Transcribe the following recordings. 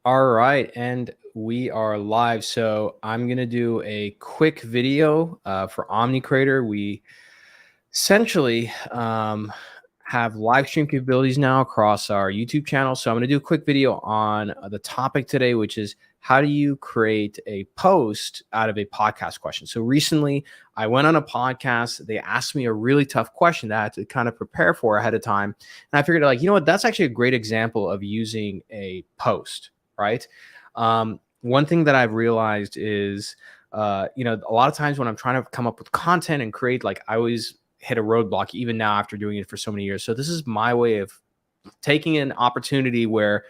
All right, and we are live. So I'm gonna do a quick video for OmniCreator. We essentially have live stream capabilities now across our YouTube channel. So I'm gonna do a quick video on the topic today, which is how do you create a post out of a podcast question? So recently, I went on a podcast. They asked me a really tough question that I had to kind of prepare for ahead of time, and I figured, like, you know what, that's actually a great example of using a post, right? One thing that I've realized is, a lot of times when I'm trying to come up with content and create, like, I always hit a roadblock, even now after doing it for so many years. So this is my way of taking an opportunity where,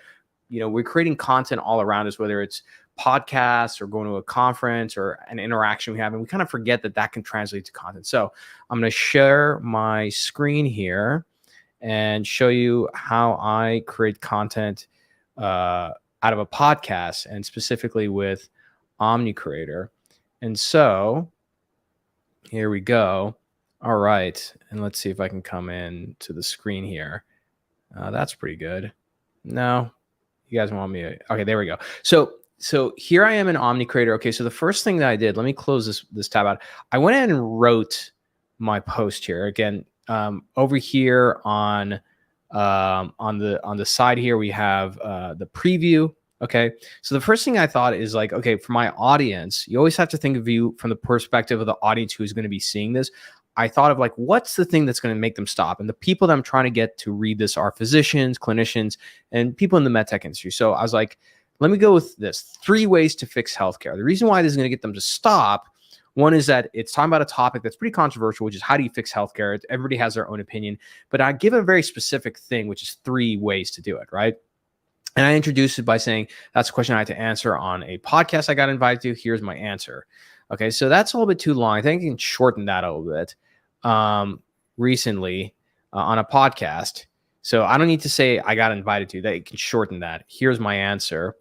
we're creating content all around us, whether it's podcasts or going to a conference or an interaction we have, and we kind of forget that that can translate to content. So I'm going to share my screen here and show you how I create content out of a podcast, and specifically with OmniCreator. And so here we go. All right. And let's see if I can come in to the screen here. That's pretty good. No, you guys want me to, okay, there we go. So here I am in OmniCreator. Okay, so the first thing that I did, let me close this tab out. I went ahead and wrote my post here. Again, over here on the side here, we have the preview. Okay, so the first thing I thought is, like, okay, for my audience, you always have to think of you from the perspective of the audience who's going to be seeing this. I thought of, like, what's the thing that's going to make them stop? And the people that I'm trying to get to read this are physicians, clinicians, and people in the medtech industry. So I was like, let me go with this: 3 ways to fix healthcare. The reason why this is going to get them to stop, one is that it's talking about a topic that's pretty controversial, which is how do you fix healthcare? Everybody has their own opinion, but I give a very specific thing, which is 3 ways to do it, right? And I introduced it by saying, that's a question I had to answer on a podcast I got invited to. Here's my answer. Okay, so that's a little bit too long. I think I can shorten that a little bit. Recently on a podcast. So I don't need to say I got invited to. That, you can shorten that. Here's my answer.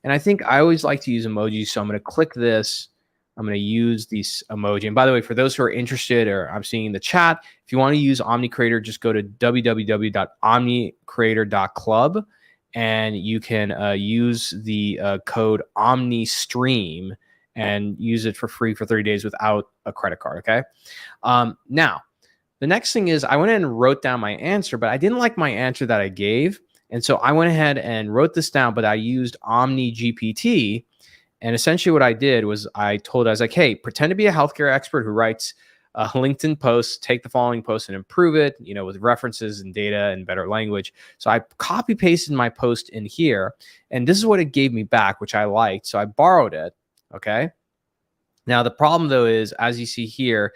And I think I always like to use emojis. So I'm going to click this. I'm going to use these emoji. And by the way, for those who are interested, or I'm seeing in the chat, if you want to use OmniCreator, just go to www.omnicreator.club, and you can use the code OmniStream and use it for free for 30 days without a credit card. Okay. Now, the next thing is, I went ahead and wrote down my answer, but I didn't like my answer that I gave. And so I went ahead and wrote this down, but I used OmniGPT. And essentially what I did was I was like, hey, pretend to be a healthcare expert who writes a LinkedIn post, take the following post and improve it, with references and data and better language. So I copy pasted my post in here, and this is what it gave me back, which I liked. So I borrowed it. Okay. Now, the problem, though, is, as you see here,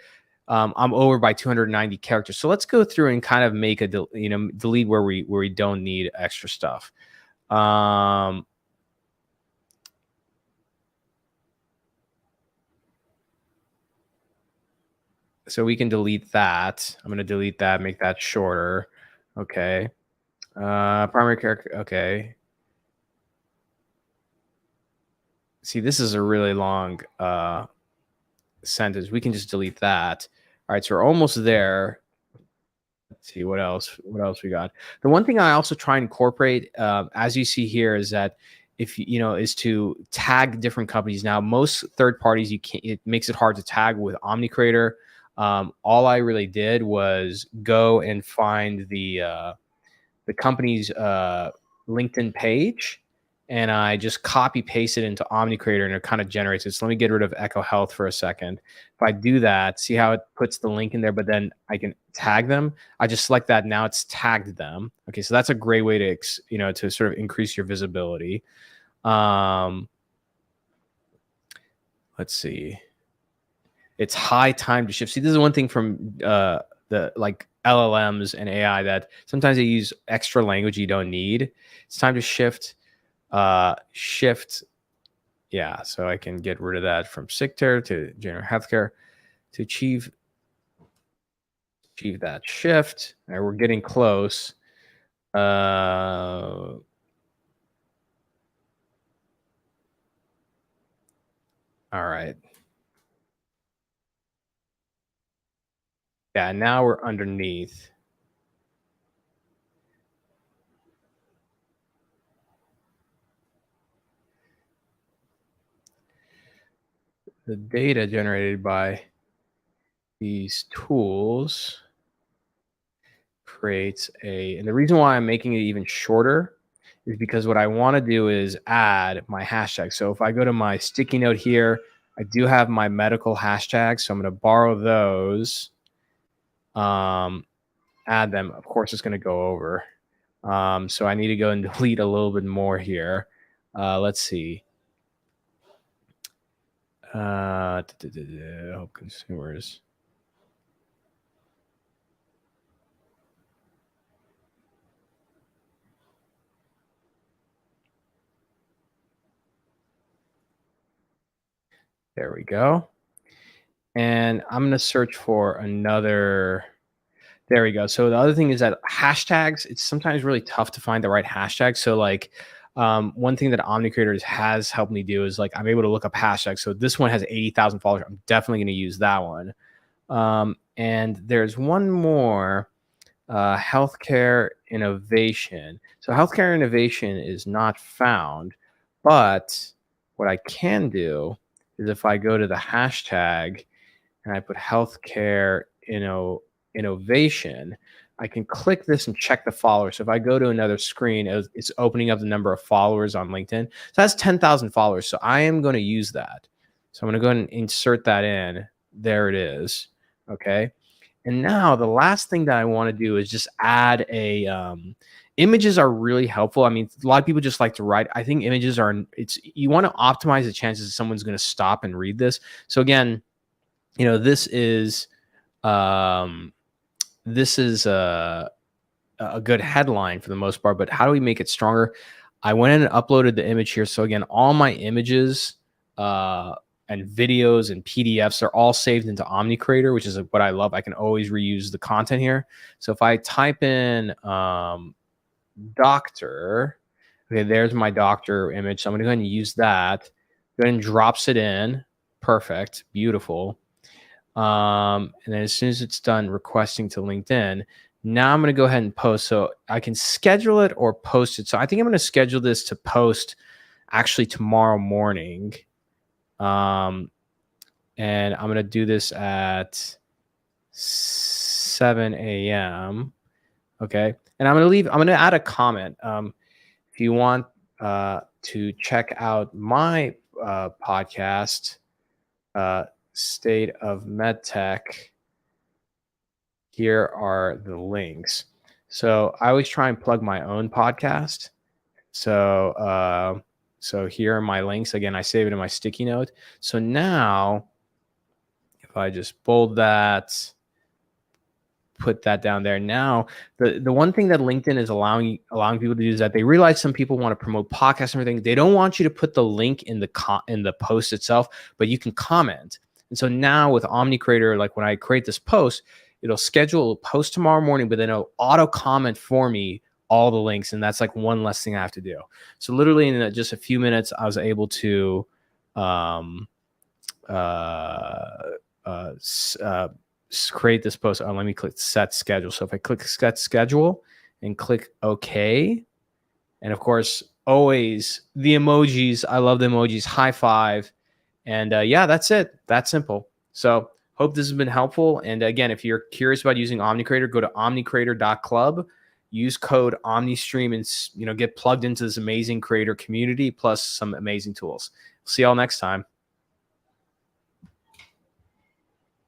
I'm over by 290 characters. So let's go through and kind of make a, delete where we don't need extra stuff. So we can delete that. I'm going to delete that, make that shorter. Okay. Primary character. Okay. See, this is a really long sentence. We can just delete that. All right. So we're almost there. Let's see what else we got. The one thing I also try and incorporate, as you see here, is that is to tag different companies. Now, most third parties, it makes it hard to tag with OmniCreator. All I really did was go and find the company's LinkedIn page, and I just copy paste it into OmniCreator, and it kind of generates it. So let me get rid of Echo Health for a second. If I do that, see how it puts the link in there, but then I can tag them. I just select that. Now it's tagged them. Okay, so that's a great way to to sort of increase your visibility. Let's see. It's high time to shift. See, this is one thing from the LLMs and AI, that sometimes they use extra language you don't need. It's time to shift. Yeah, so I can get rid of that from sick care to general healthcare to achieve that shift. All right, we're getting close. All right. Yeah, now we're underneath. the data generated by these tools creates and the reason why I'm making it even shorter is because what I want to do is add my hashtag. So if I go to my sticky note here, I do have my medical hashtags. So I'm going to borrow those, add them. Of course, it's going to go over. So I need to go and delete a little bit more here. Let's see. Help consumers. There we go. And I'm going to search for another. There we go. So the other thing is that hashtags, it's sometimes really tough to find the right hashtag. So like one thing that OmniCreator has helped me do is like I'm able to look up hashtags. So this one has 80,000 followers. I'm definitely going to use that one. And there's one more, healthcare innovation. So healthcare innovation is not found, but what I can do is if I go to the hashtag and I put healthcare innovation, I can click this and check the followers. So if I go to another screen, it's opening up the number of followers on LinkedIn. So that's 10,000 followers. So I am going to use that. So I'm going to go ahead and insert that in. There it is. Okay. And now the last thing that I want to do is just add images are really helpful. I mean, a lot of people just like to write. I think images are, you want to optimize the chances that someone's going to stop and read this. So again, this is a good headline for the most part, but how do we make it stronger? I went in and uploaded the image here. So again, all my images and videos and PDFs are all saved into OmniCreator, which is what I love. I can always reuse the content here. So if I type in doctor, okay, there's my doctor image. So I'm going to go ahead and use that. Go ahead and drops it in. Perfect. Beautiful. And then as soon as it's done requesting to LinkedIn, now I'm going to go ahead and post. So I can schedule it or post it. So I think I'm going to schedule this to post actually tomorrow morning. And I'm going to do this at 7 a.m. Okay. And I'm going to add a comment. If you want to check out my podcast, State of MedTech, here are the links. So I always try and plug my own podcast. So here are my links. Again, I save it in my sticky note. So now if I just bold that, put that down there. Now, the one thing that LinkedIn is allowing people to do is that they realize some people want to promote podcasts and everything. They don't want you to put the link in the post itself, but you can comment. And so now with OmniCreator, like when I create this post, it'll schedule a post tomorrow morning, but then it'll auto comment for me all the links. And that's like one less thing I have to do. So literally in just a few minutes, I was able to create this post. Let me click set schedule. So if I click set schedule and click OK, and of course, always the emojis. I love the emojis. High five. And yeah, that's it. That's simple. So hope this has been helpful. And again, if you're curious about using OmniCreator, go to omnicreator.club, use code OmniStream, and get plugged into this amazing creator community plus some amazing tools. See y'all next time.